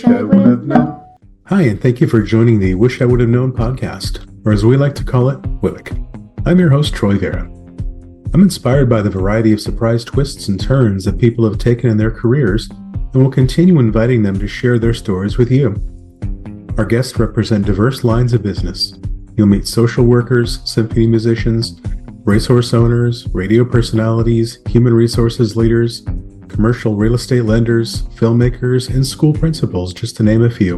Wish I Would Have Known. Hi, and thank you for joining the Wish I Would Have Known podcast, or as we like to call it, WIWHK. I'm your host, Troy Vera. I'm inspired by the variety of surprise twists and turns that people have taken in their careers, and will continue inviting them to share their stories with you. Our guests represent diverse lines of business. You'll meet social workers, symphony musicians, racehorse owners, radio personalities, human resources leaders, commercial real estate lenders, filmmakers, and school principals, just to name a few.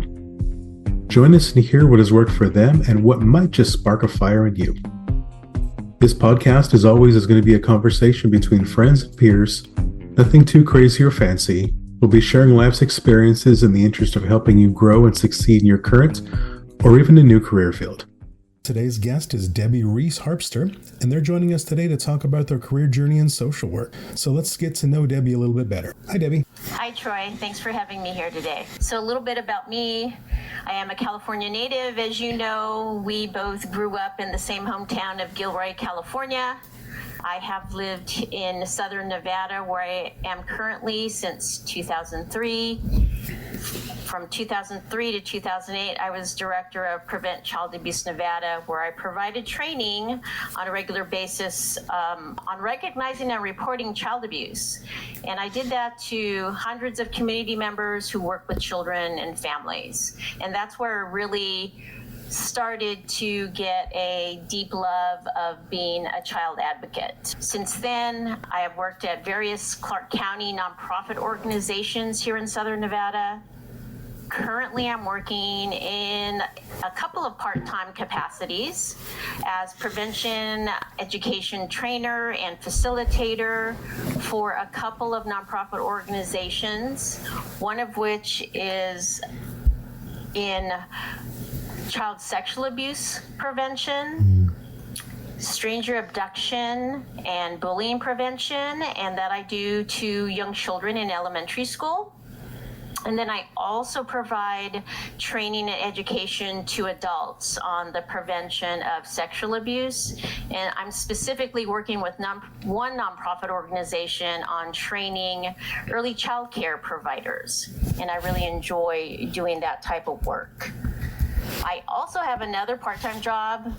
Join us and hear what has worked for them and what might just spark a fire in you. This podcast, as always, is going to be a conversation between friends and peers, nothing too crazy or fancy. We'll be sharing life's experiences in the interest of helping you grow and succeed in your current or even a new career field. Today's guest is Debbie Ruiz-Harpster, and they're joining us today to talk about their career journey in social work. So let's get to know Debbie a little bit better. Hi, Debbie. Hi, Troy. Thanks for having me here today. So a little bit about me. I am a California native. As you know, we both grew up in the same hometown of Gilroy, California. I have lived in Southern Nevada, where I am currently since 2003. From 2003 to 2008, I was director of Prevent Child Abuse Nevada, where I provided training on a regular basis on recognizing and reporting child abuse. And I did that to hundreds of community members who work with children and families. And that's where I really started to get a deep love of being a child advocate. Since then, I have worked at various Clark County nonprofit organizations here in Southern Nevada. Currently, I'm working in a couple of part-time capacities as prevention education trainer and facilitator for a couple of nonprofit organizations, one of which is in child sexual abuse prevention, stranger abduction, and bullying prevention, and that I do to young children in elementary school. And then I also provide training and education to adults on the prevention of sexual abuse. And I'm specifically working with one nonprofit organization on training early child care providers. And I really enjoy doing that type of work. I also have another part-time job.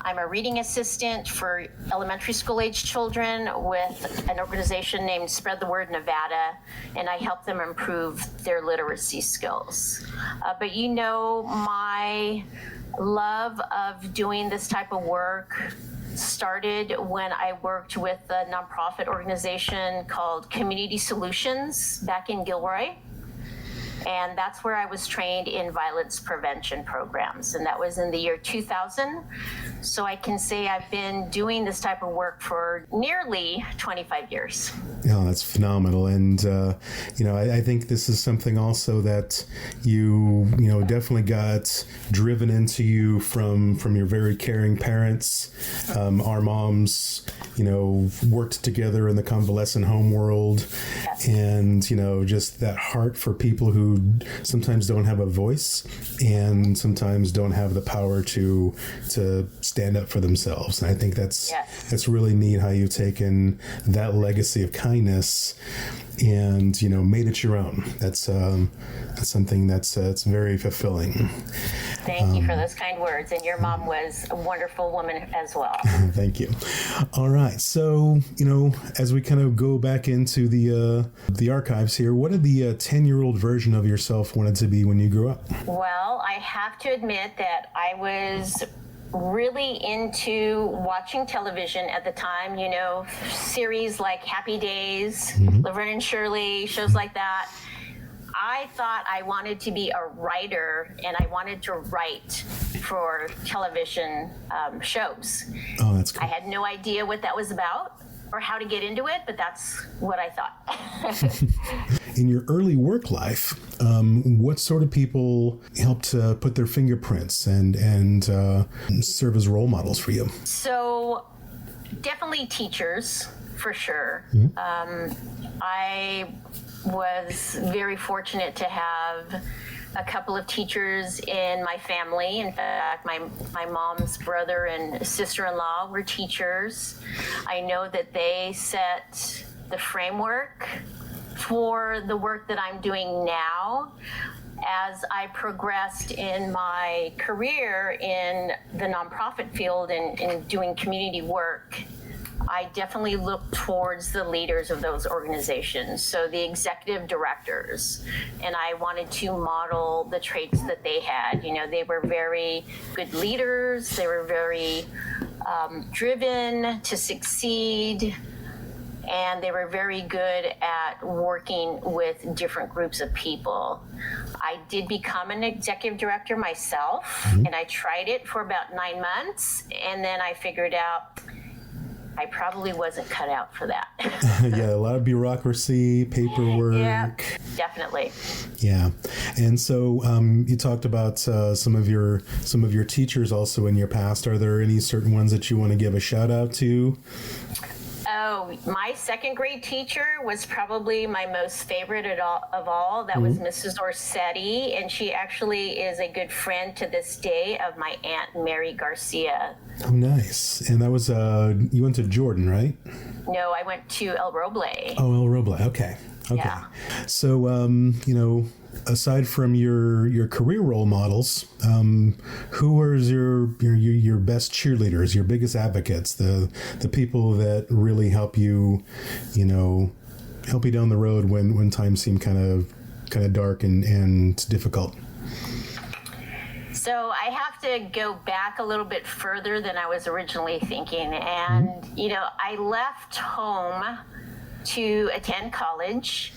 I'm a reading assistant for elementary school age children with an organization named Spread the Word Nevada, and I help them improve their literacy skills. But you know, my love of doing this type of work started when I worked with a nonprofit organization called Community Solutions back in Gilroy. And that's where I was trained in violence prevention programs. And that was in the year 2000. So I can say I've been doing this type of work for nearly 25 years. Yeah, that's phenomenal. And, I think this is something also that you definitely got driven into you from your very caring parents. Our moms, worked together in the convalescent home world. Yes. And, just that heart for people who sometimes don't have a voice and sometimes don't have the power to stand up for themselves. And I think that's really neat how you've taken that legacy of kindness and made it your own. That's something that's very fulfilling. Thank you for those kind words. And your mom was a wonderful woman as well. Thank you. All right. So, as we kind of go back into the archives here, what did the 10-year-old version of yourself wanted to be when you grew up? Well, I have to admit that I was really into watching television at the time, series like Happy Days, Laverne and Shirley, shows like that. I thought I wanted to be a writer, and I wanted to write for television shows. Oh, that's cool. I had no idea what that was about or how to get into it, but that's what I thought. In your early work life, what sort of people helped put their fingerprints and serve as role models for you? So definitely teachers, for sure. I was very fortunate to have a couple of teachers in my family. In fact, my mom's brother and sister-in-law were teachers. I know that they set the framework for the work that I'm doing now. as I progressed in my career in the nonprofit field and in doing community work, I definitely looked towards the leaders of those organizations, so the executive directors, and I wanted to model the traits that they had. You know, they were very good leaders, they were very driven to succeed, and they were very good at working with different groups of people. I did become an executive director myself, and I tried it for about 9 months, and then I figured out I probably wasn't cut out for that. Yeah, a lot of bureaucracy, paperwork. Yeah, definitely. Yeah, and so you talked about some of your teachers also in your past. Are there any certain ones that you want to give a shout out to? Oh, my second grade teacher was probably my most favorite of all. That was Mrs. Orsetti, and she actually is a good friend to this day of my Aunt Mary Garcia. Oh, nice. And that was, you went to Jordan, right? No, I went to El Roble. Oh, El Roble. Okay. Yeah. So, aside from your career role models, who are your best cheerleaders, your biggest advocates, the people that really help you down the road when times seem kind of dark and difficult? So I have to go back a little bit further than I was originally thinking. And, I left home to attend college,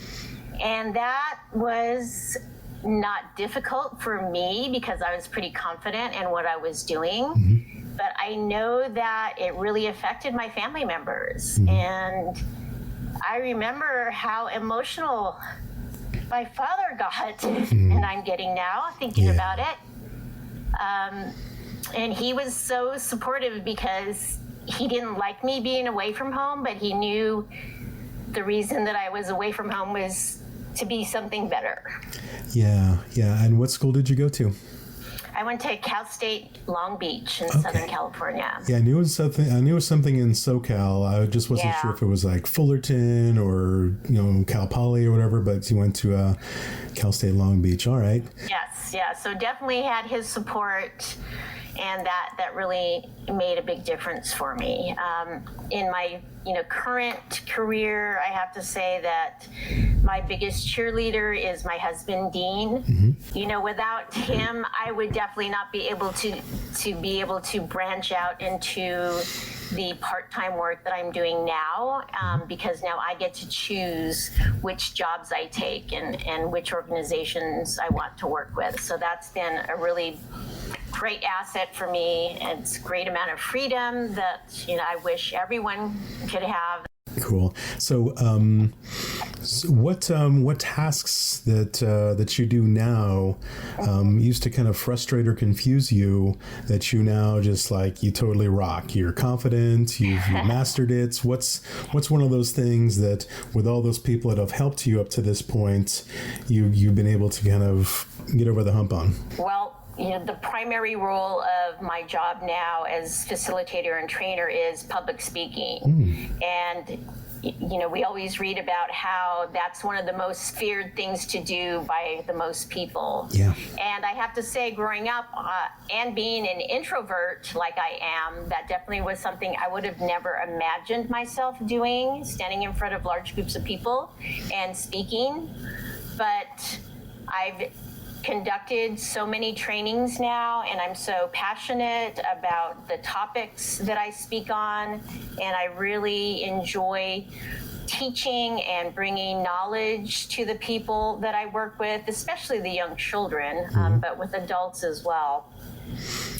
and that was not difficult for me because I was pretty confident in what I was doing. But I know that it really affected my family members. And I remember how emotional my father got, and I'm getting now thinking about it. And he was so supportive because he didn't like me being away from home, but he knew the reason that I was away from home was to be something better. Yeah. And what school did you go to? I went to Cal State Long Beach in Southern California. Yeah, I knew it was something in SoCal. I just wasn't sure if it was like Fullerton or Cal Poly or whatever. But you went to Cal State Long Beach. All right. Yes, yeah. So definitely had his support, and that really made a big difference for me. In my current career, I have to say that my biggest cheerleader is my husband, Dean. Without him, I would definitely not be able to branch out into the part-time work that I'm doing now, because now I get to choose which jobs I take and which organizations I want to work with. So that's been a really great asset for me. It's a great amount of freedom that I wish everyone could have. Cool. So, what tasks that you do now used to kind of frustrate or confuse you that you now just you totally rock? You're confident. You've mastered it. What's one of those things that with all those people that have helped you up to this point, you've been able to kind of get over the hump on? Well, the primary role of my job now as facilitator and trainer is public speaking. And, we always read about how that's one of the most feared things to do by the most people. Yeah. And I have to say, growing up and being an introvert like I am, that definitely was something I would have never imagined myself doing, standing in front of large groups of people and speaking. But I've conducted so many trainings now, and I'm so passionate about the topics that I speak on, and I really enjoy teaching and bringing knowledge to the people that I work with, especially the young children, but with adults as well.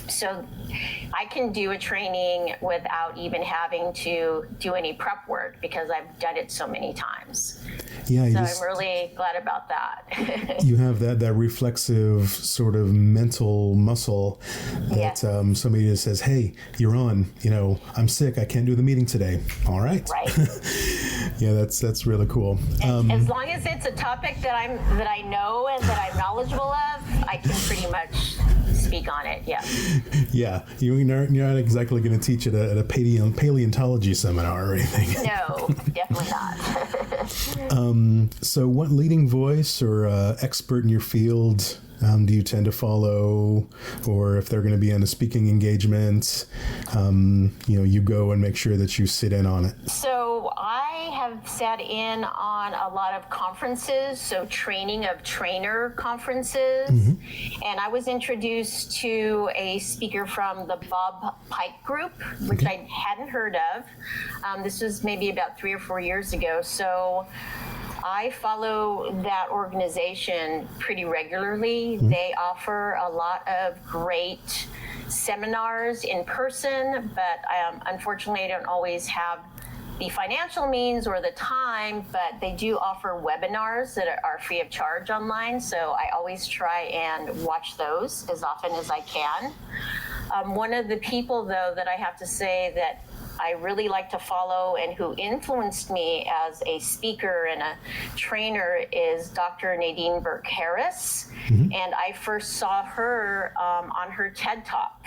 So I can do a training without even having to do any prep work because I've done it so many times. Yeah, I'm really glad about that. You have that reflexive sort of mental muscle that somebody just says, "Hey, you're on. I'm sick. I can't do the meeting today." All right. Right. Yeah, that's really cool. As long as it's a topic that I know and that I'm knowledgeable of, I can pretty much speak on it. Yeah. Yeah, you're not exactly going to teach it at a paleontology seminar or anything. No, definitely not. So what leading voice or expert in your field do you tend to follow, or if they're going to be on a speaking engagement, you go and make sure that you sit in on it? So I have sat in on a lot of conferences, so training of trainer conferences, and I was introduced to a speaker from the Bob Pike group, which I hadn't heard of. This was maybe about 3 or 4 years ago, so I follow that organization pretty regularly. They offer a lot of great seminars in person, but unfortunately I don't always have the financial means or the time, but they do offer webinars that are free of charge online, so I always try and watch those as often as I can. One of the people, though, that I have to say that I really like to follow and who influenced me as a speaker and a trainer is Dr. Nadine Burke-Harris. And I first saw her on her TED Talk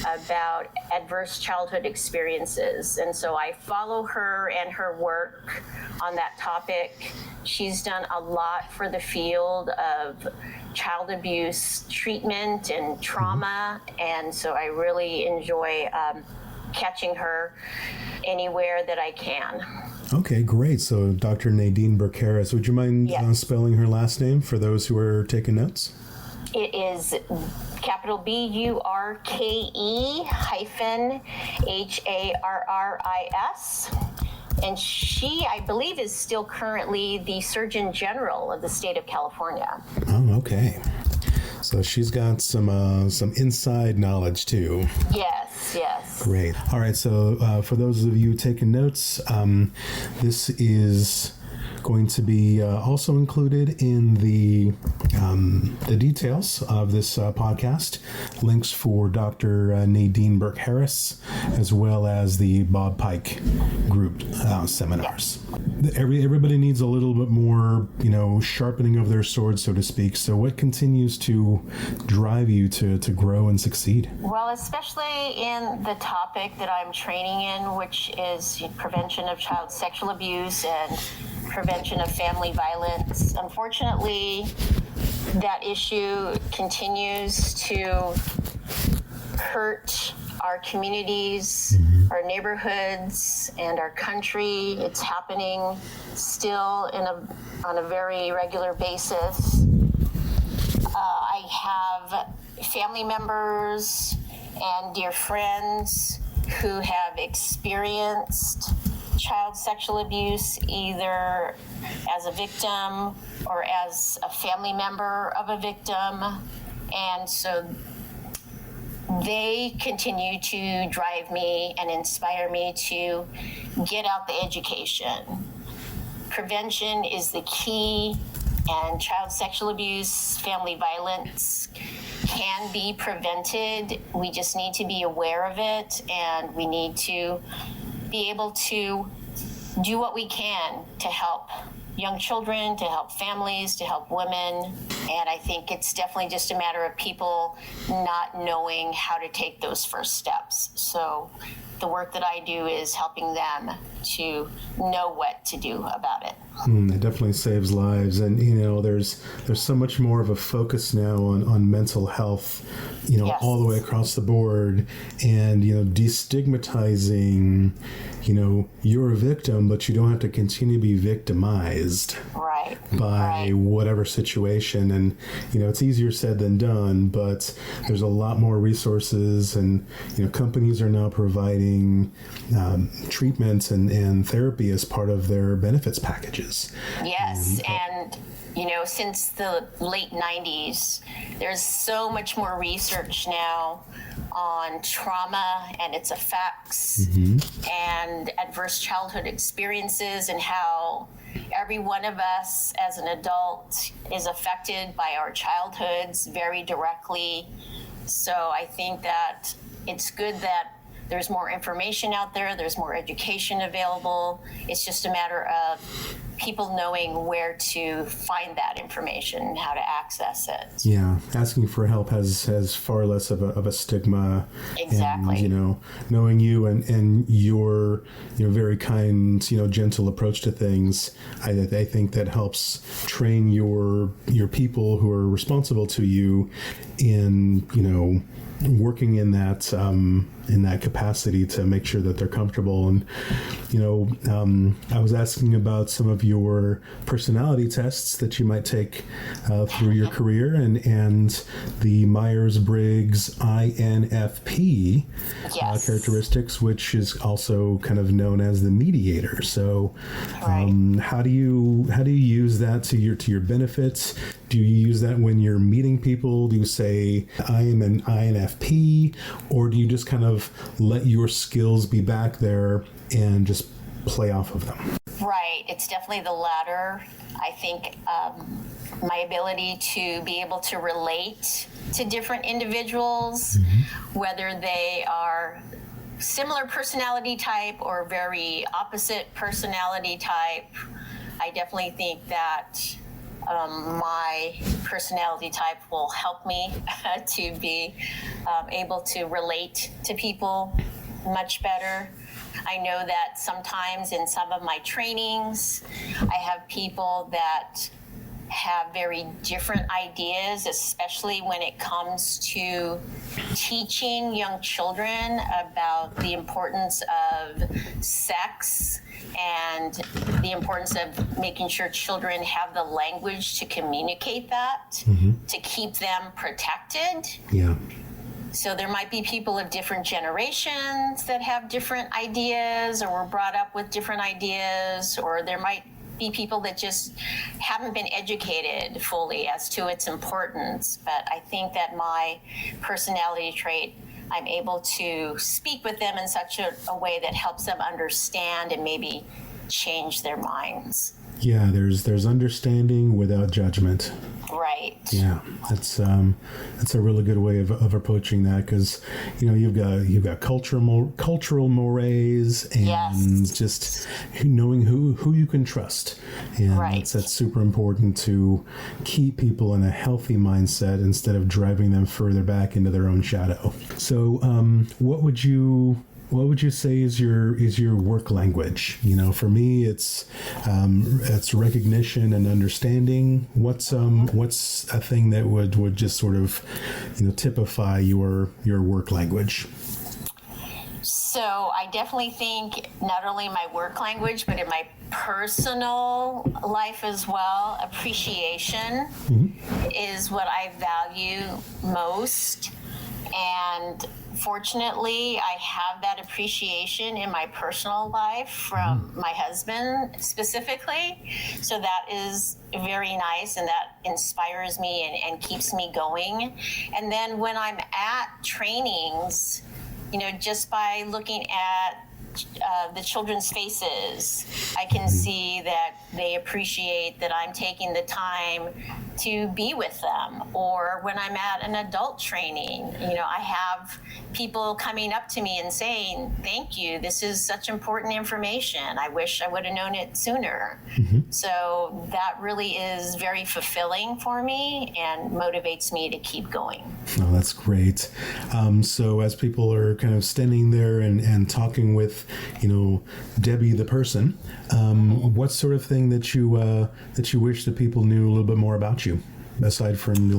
about adverse childhood experiences. And so I follow her and her work on that topic. She's done a lot for the field of child abuse treatment and trauma. And so I really enjoy catching her anywhere that I can. Okay, great. So Dr. Nadine Burke-Harris, would you mind spelling her last name for those who are taking notes? It is capital BURKE hyphen HARRIS. And she, I believe, is still currently the Surgeon General of the state of California. Oh, okay. So she's got some inside knowledge too. Yes. Great. All right. So for those of you taking notes, this is going to be also included in the details of this podcast. Links for Dr. Nadine Burke-Harris, as well as the Bob Pike group seminars. Everybody needs a little bit more, sharpening of their sword, so to speak. So what continues to drive you to grow and succeed? Well, especially in the topic that I'm training in, which is prevention of child sexual abuse and prevention of family violence. Unfortunately, that issue continues to hurt our communities, our neighborhoods, and our country. It's happening still on a very regular basis. I have family members and dear friends who have experienced child sexual abuse, either as a victim or as a family member of a victim. And so they continue to drive me and inspire me to get out the education. Prevention is the key, and child sexual abuse, family violence can be prevented. We just need to be aware of it, and we need to be able to do what we can to help young children, to help families, to help women. And I think it's definitely just a matter of people not knowing how to take those first steps. So the work that I do is helping them to know what to do about it. It definitely saves lives. And, there's so much more of a focus now on mental health, all the way across the board, and, destigmatizing, you're a victim, but you don't have to continue to be victimized by whatever situation. And, it's easier said than done, but there's a lot more resources, and, companies are now providing treatments and therapy as part of their benefits packages. Yes, and since the late 90s, there's so much more research now on trauma and its effects and adverse childhood experiences, and how every one of us as an adult is affected by our childhoods very directly. So I think that it's good that there's more information out there, there's more education available. It's just a matter of people knowing where to find that information and how to access it. Yeah, asking for help has far less of a stigma. Exactly. And, knowing you and your very kind, gentle approach to things, I think that helps train your people who are responsible to you in working in that capacity to make sure that they're comfortable. And I was asking about some of your personality tests that you might take through your career, and the Myers-Briggs INFP Yes. characteristics, which is also kind of known as the mediator. So Right. how do you use that to your benefits? Do you use that when you're meeting people? Do you say, I am an INFP? Or do you just kind of let your skills be back there and just play off of them? Right. It's definitely the latter. I think my ability to be able to relate to different individuals, whether they are similar personality type or very opposite personality type, I definitely think that my personality type will help me to be able to relate to people much better. I know that sometimes in some of my trainings, I have people that have very different ideas, especially when it comes to teaching young children about the importance of sex and the importance of making sure children have the language to communicate that, to keep them protected. Yeah. So there might be people of different generations that have different ideas or were brought up with different ideas, or there might be people that just haven't been educated fully as to its importance. But I think that my personality trait, I'm able to speak with them in such a way that helps them understand and maybe change their minds. Yeah, there's understanding without judgment. Right. Yeah, that's a really good way of approaching that, because you've got cultural mores and Yes. just knowing who you can trust, and Right. that's super important to keep people in a healthy mindset instead of driving them further back into their own shadow. So, what would you say is your work language? For me, it's recognition and understanding. What's a thing that would just sort of typify your work language? So I definitely think not only my work language, but in my personal life as well, appreciation is what I value most. And fortunately, I have that appreciation in my personal life from my husband specifically. So that is very nice, and that inspires me and keeps me going. And then when I'm at trainings, just by looking at the children's faces, I can see that they appreciate that I'm taking the time to be with them. Or when I'm at an adult training, I have people coming up to me and saying, thank you, this is such important information. I wish I would have known it sooner. So that really is very fulfilling for me and motivates me to keep going. Oh, that's great. So as people are kind of standing there and talking with, Debbie the person, what sort of thing that you wish that people knew a little bit more about you, aside from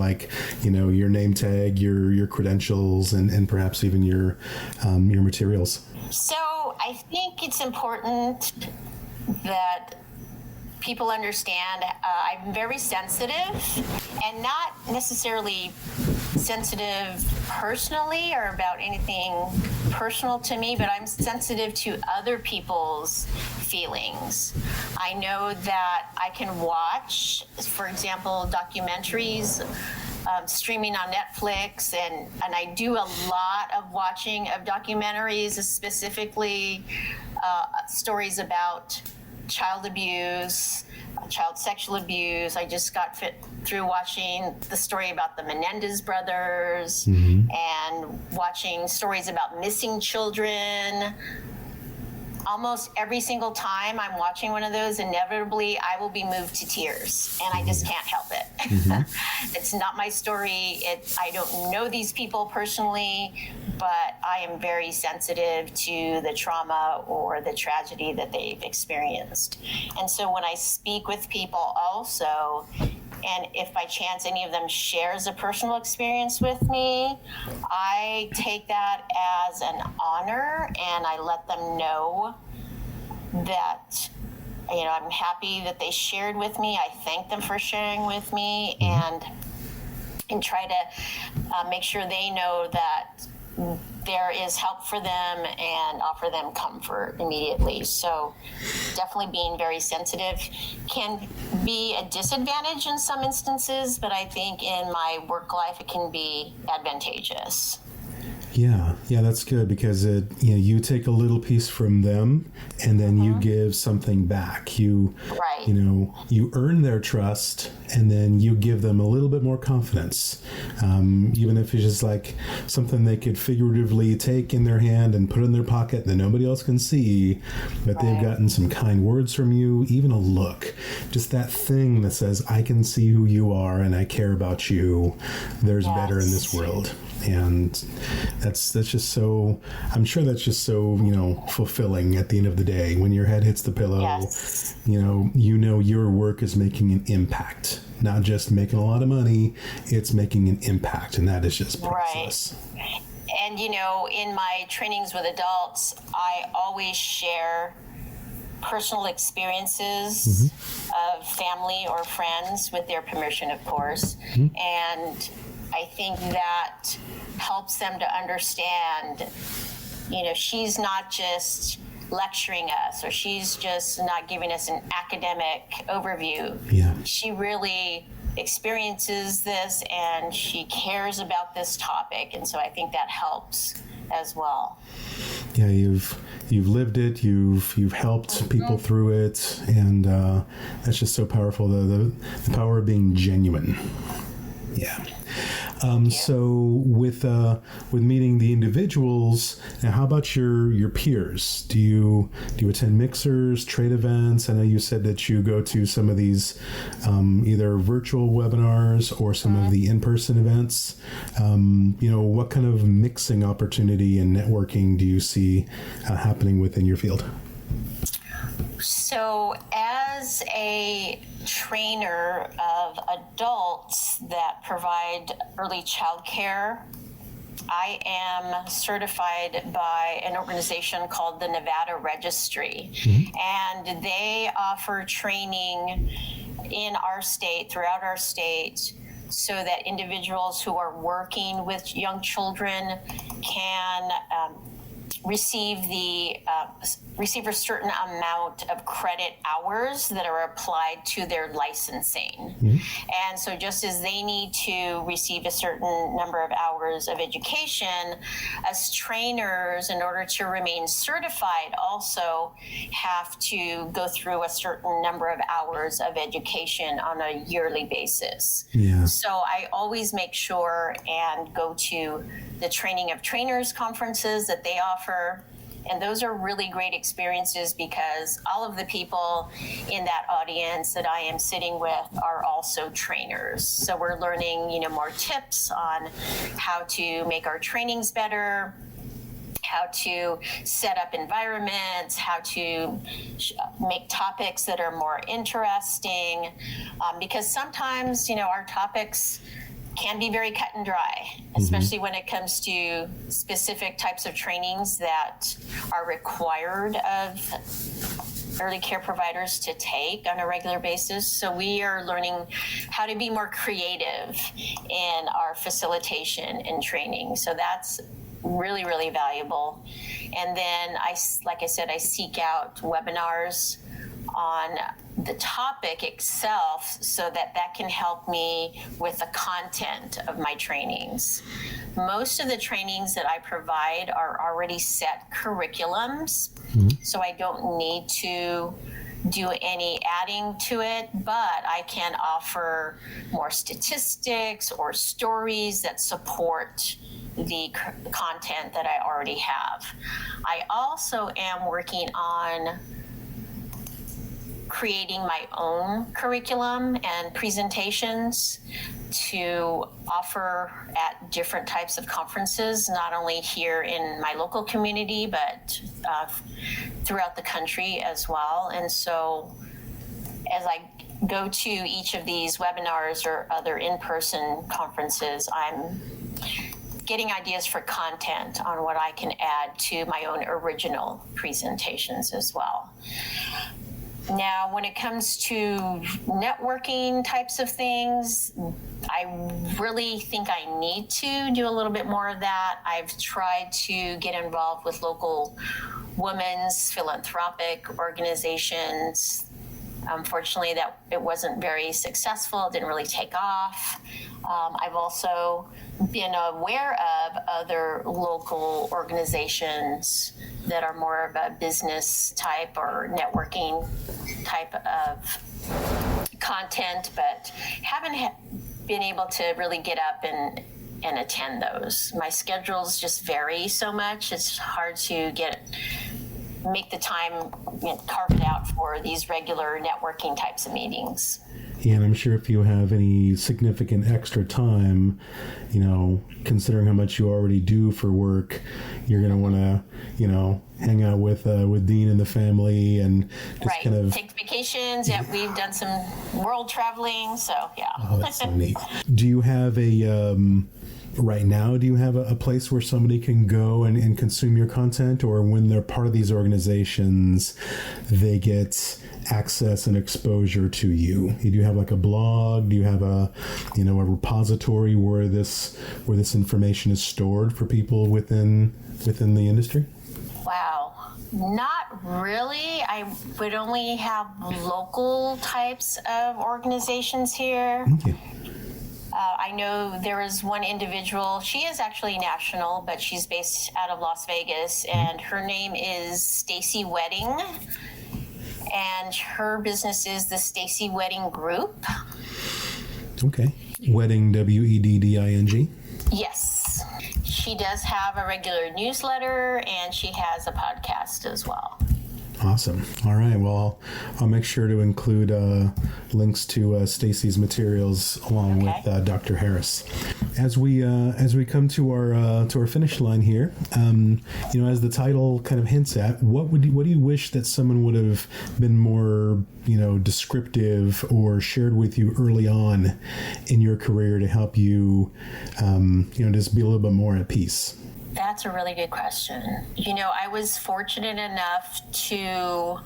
your name tag, your credentials, and perhaps even your materials? So I think it's important that people understand I'm very sensitive, and not necessarily sensitive personally or about anything personal to me, but I'm sensitive to other people's feelings. I know that I can watch, for example, documentaries streaming on Netflix, and I do a lot of watching of documentaries, specifically stories about child abuse, child sexual abuse. I just got through watching the story about the Menendez brothers and watching stories about missing children. almost every single time I'm watching one of those, inevitably I will be moved to tears, and I just can't help it. Mm-hmm. It's not my story. I don't know these people personally, but I am very sensitive to the trauma or the tragedy that they've experienced. And so when I speak with people also, and if by chance any of them shares a personal experience with me, I take that as an honor, and I let them know that, I'm happy that they shared with me. I thank them for sharing with me, and try to make sure they know that there is help for them and offer them comfort immediately. So definitely being very sensitive can be a disadvantage in some instances, but I think in my work life it can be advantageous. Yeah, that's good, because you take a little piece from them, and then you give something back. You earn their trust, and then you give them a little bit more confidence. Even if it's just like something they could figuratively take in their hand and put in their pocket that nobody else can see, but they've gotten some kind words from you, even a look, just that thing that says, I can see who you are and I care about you. There's better in this world. And that's just so, I'm sure that's just so, fulfilling at the end of the day. When your head hits the pillow, your work is making an impact, not just making a lot of money, it's making an impact. And that is just priceless. Right. And, in my trainings with adults, I always share personal experiences of family or friends, with their permission, of course. And I think that helps them to understand, she's not just lecturing us, or she's just not giving us an academic overview. Yeah. She really experiences this, and she cares about this topic. And so I think that helps as well. Yeah, you've lived it, you've helped people through it, and that's just so powerful, the power of being genuine. Yeah. So with meeting the individuals, now how about your peers? Do you attend mixers, trade events? I know you said that you go to some of these either virtual webinars or some of the in-person events. What kind of mixing opportunity and networking do you see happening within your field? So as a trainer of adults that provide early child care, I am certified by an organization called the Nevada Registry, and they offer training in our state, throughout our state, so that individuals who are working with young children can receive a certain amount of credit hours that are applied to their licensing. And so just as they need to receive a certain number of hours of education, as trainers, in order to remain certified, also have to go through a certain number of hours of education on a yearly basis. Yeah. So I always make sure and go to the Training of Trainers conferences that they offer. And those are really great experiences, because all of the people in that audience that I am sitting with are also trainers. So we're learning, more tips on how to make our trainings better, how to set up environments, how to make topics that are more interesting. Because sometimes, our topics can be very cut and dry, especially when it comes to specific types of trainings that are required of early care providers to take on a regular basis. So we are learning how to be more creative in our facilitation and training. So that's really, really valuable. And then I seek out webinars on the topic itself, so that can help me with the content of my trainings. Most of the trainings that I provide are already set curriculums, so I don't need to do any adding to it, but I can offer more statistics or stories that support the content that I already have. I also am working on creating my own curriculum and presentations to offer at different types of conferences, not only here in my local community, but throughout the country as well. And so as I go to each of these webinars or other in-person conferences, I'm getting ideas for content on what I can add to my own original presentations as well. Now, when it comes to networking types of things, I really think I need to do a little bit more of that. I've tried to get involved with local women's philanthropic organizations. Unfortunately, that it wasn't very successful. It didn't really take off. I've also been aware of other local organizations that are more of a business type or networking type of content, but haven't been able to really get up and attend those. My schedules just vary so much. It's hard to make the time, carve it out for these regular networking types of meetings. Yeah, and I'm sure if you have any significant extra time, considering how much you already do for work, you're going to want to, hang out with Dean and the family and just kind of take vacations. Yeah, we've done some world traveling, so yeah. Oh, that's so neat. Do you have right now, do you have a place where somebody can go and consume your content, or when they're part of these organizations, they get access and exposure to you? Do you have like a blog? Do you have a repository where this information is stored for people within the industry? Wow. Not really. I would only have local types of organizations here. Okay. I know there is one individual, she is actually national, but she's based out of Las Vegas, and her name is Stacy Wedding, and her business is the Stacy Wedding Group. Okay. Wedding, WEDDING? Yes. She does have a regular newsletter, and she has a podcast as well. Awesome. All right. Well, I'll make sure to include links to Stacy's materials along with Dr. Harris. As we come to our finish line here, as the title kind of hints at, what do you wish that someone would have been more descriptive or shared with you early on in your career to help you just be a little bit more at peace? That's a really good question. I was fortunate enough to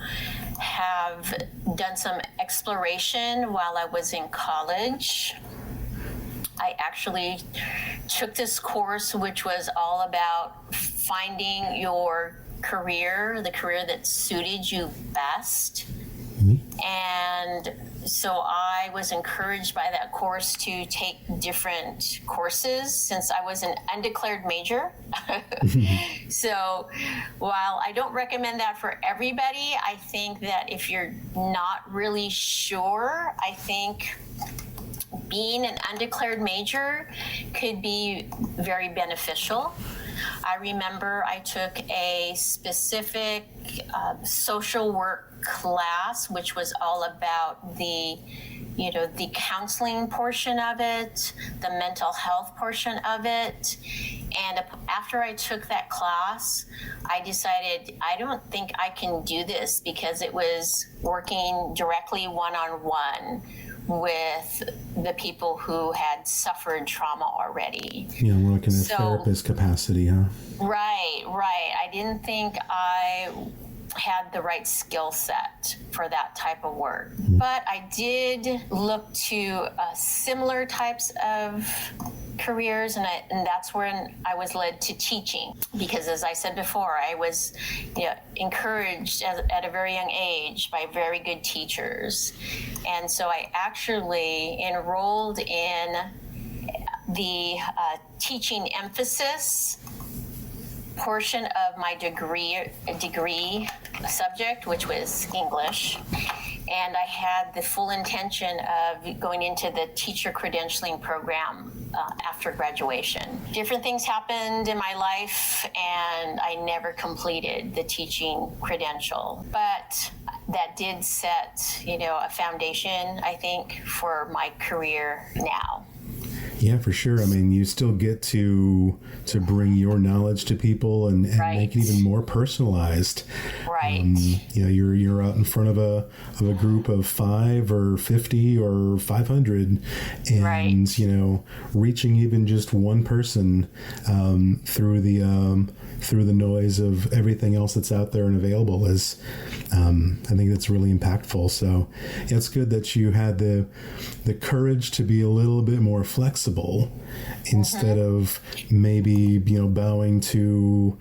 have done some exploration while I was in college. I actually took this course, which was all about finding your career, the career that suited you best. And so I was encouraged by that course to take different courses since I was an undeclared major. So while I don't recommend that for everybody, I think that if you're not really sure, I think being an undeclared major could be very beneficial. I remember I took a specific social work class, which was all about the counseling portion of it, the mental health portion of it. And after I took that class, I decided I don't think I can do this because it was working directly one-on-one with the people who had suffered trauma already. We're looking at therapist capacity, huh? Right. I didn't think I had the right skill set for that type of work. But I did look to similar types of careers, and that's when I was led to teaching. Because as I said before, I was encouraged at a very young age by very good teachers. And so I actually enrolled in the teaching emphasis portion of my degree subject, which was English. And I had the full intention of going into the teacher credentialing program after graduation. Different things happened in my life, and I never completed the teaching credential. But that did set, a foundation, I think, for my career now. Yeah, for sure. I mean, you still get to bring your knowledge to people and Right. make it even more personalized. Right. You're out in front of a group of 5 or 50 or 500, and Right. Reaching even just one person through the noise of everything else that's out there and available is, I think that's really impactful. So it's good that you had the courage to be a little bit more flexible instead of maybe, bowing to,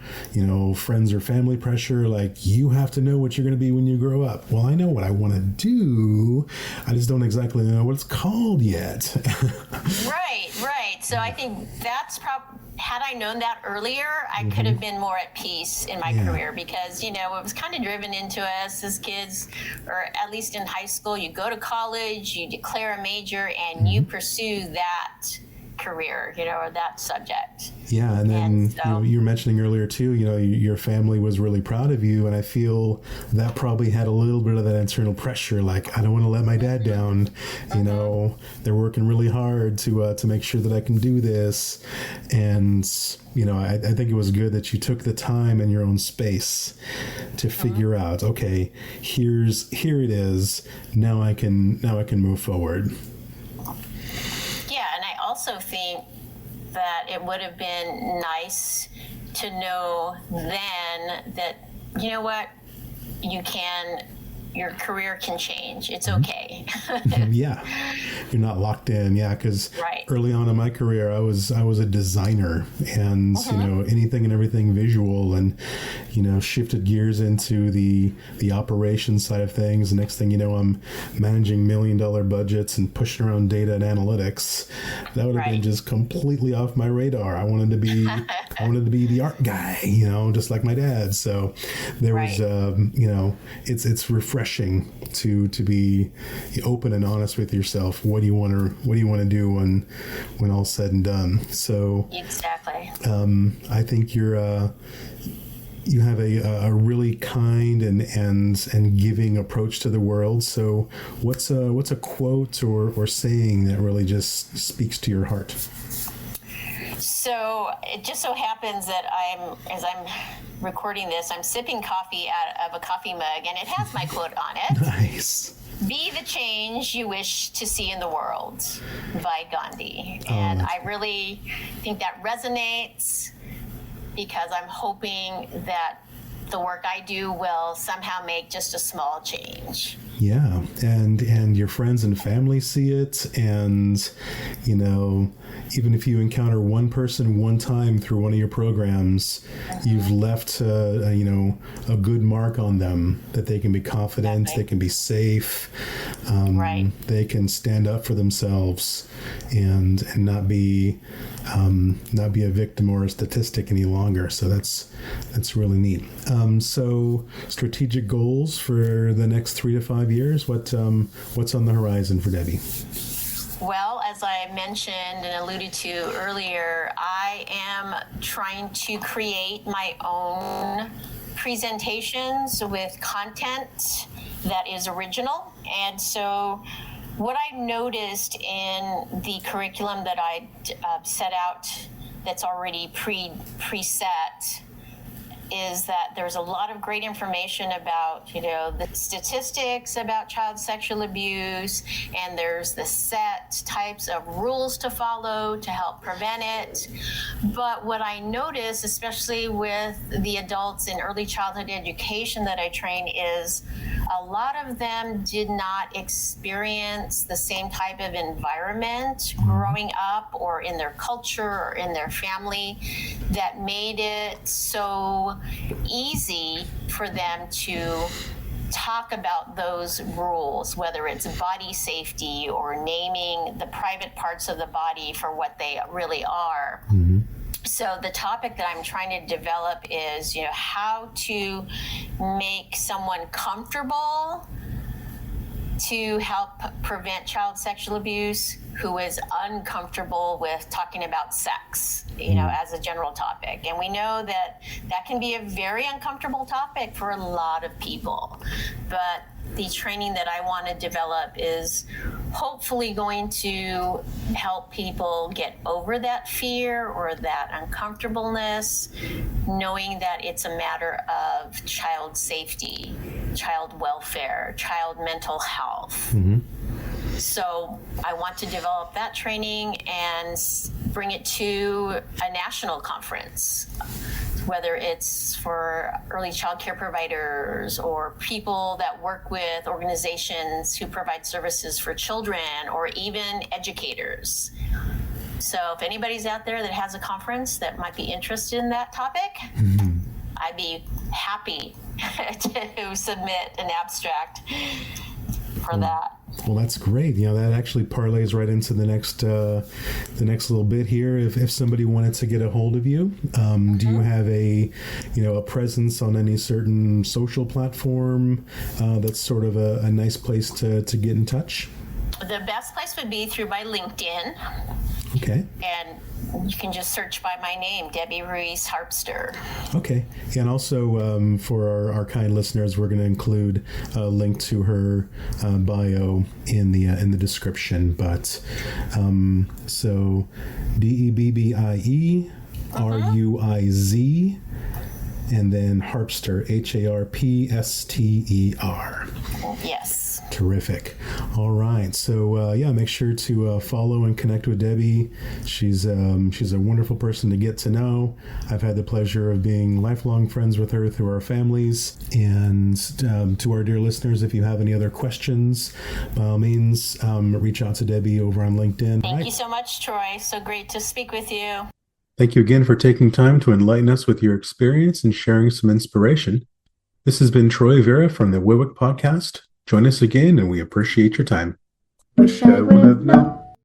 friends or family pressure. Like, you have to know what you're going to be when you grow up. Well, I know what I want to do. I just don't exactly know what it's called yet. Right. So I think that's had I known that earlier, I could have been more at peace in my career, because, it was kind of driven into us as kids, or at least in high school. You go to college, you declare a major, and you pursue that career, or that subject. Yeah, and then so, you were mentioning earlier too, your family was really proud of you, and I feel that probably had a little bit of that internal pressure. Like, I don't want to let my dad down. They're working really hard to make sure that I can do this, and I think it was good that you took the time in your own space to figure out, okay, here it is. Now I can move forward. Yeah, and I also think that it would have been nice to know then that, what, your career can change. It's okay. Yeah, you're not locked in. Yeah, because Right. early on in my career, I was a designer, and anything and everything visual, and shifted gears into the operations side of things. The next thing you know, I'm managing $1 million budgets and pushing around data and analytics. That would have been Right. just completely off my radar. I wanted to be the art guy, just like my dad. So there was, it's refreshing to be open and honest with yourself. What do you want to do when all's said and done? So Exactly. I think you have a really kind and giving approach to the world. So what's a quote or saying that really just speaks to your heart? So it just so happens that as I'm recording this, I'm sipping coffee out of a coffee mug, and it has my quote on it. Nice. Be the change you wish to see in the world, by Gandhi. And I really think that resonates, because I'm hoping that the work I do will somehow make just a small change. Yeah, and your friends and family see it, and even if you encounter one person one time through one of your programs, you've left a good mark on them, that they can be confident, Exactly. they can be safe, Right. they can stand up for themselves, and not be a victim or a statistic any longer. So that's really neat. So strategic goals for the next 3 to 5 years. What's on the horizon for Debbie? Well, as I mentioned and alluded to earlier, I am trying to create my own presentations with content that is original. And so what I noticed in the curriculum that I set out, that's already preset, is that there's a lot of great information about, the statistics about child sexual abuse, and there's the set types of rules to follow to help prevent it. But what I notice, especially with the adults in early childhood education that I train, is a lot of them did not experience the same type of environment growing up, or in their culture, or in their family, that made it so easy for them to talk about those rules, whether it's body safety or naming the private parts of the body for what they really are. So the topic that I'm trying to develop is, how to make someone comfortable to help prevent child sexual abuse who is uncomfortable with talking about sex, as a general topic. And we know that that can be a very uncomfortable topic for a lot of people. But the training that I want to develop is hopefully going to help people get over that fear or that uncomfortableness, knowing that it's a matter of child safety, child welfare, child mental health. Mm-hmm. So I want to develop that training and bring it to a national conference, whether it's for early child care providers or people that work with organizations who provide services for children or even educators. So if anybody's out there that has a conference that might be interested in that topic, mm-hmm. I'd be happy to submit an abstract for that. Well, that's great. That actually parlays right into the next little bit here. If somebody wanted to get a hold of you, mm-hmm. do you have a presence on any certain social platform that's sort of a nice place to get in touch? The best place would be through my LinkedIn. Okay. And you can just search by my name, Debbie Ruiz-Harpster. Okay. And also for our kind listeners, we're going to include a link to her bio in the description. But so DEBBIE RUIZ and then Harpster HARPSTER. Yes. Terrific. All right. So, make sure to follow and connect with Debbie. She's a wonderful person to get to know. I've had the pleasure of being lifelong friends with her through our families. And to our dear listeners, if you have any other questions, by all means, reach out to Debbie over on LinkedIn. Thank you so much, Troy. So great to speak with you. Thank you again for taking time to enlighten us with your experience and sharing some inspiration. This has been Troy Vera from the WIWHK podcast. Join us again, and we appreciate your time. Wish I would have known.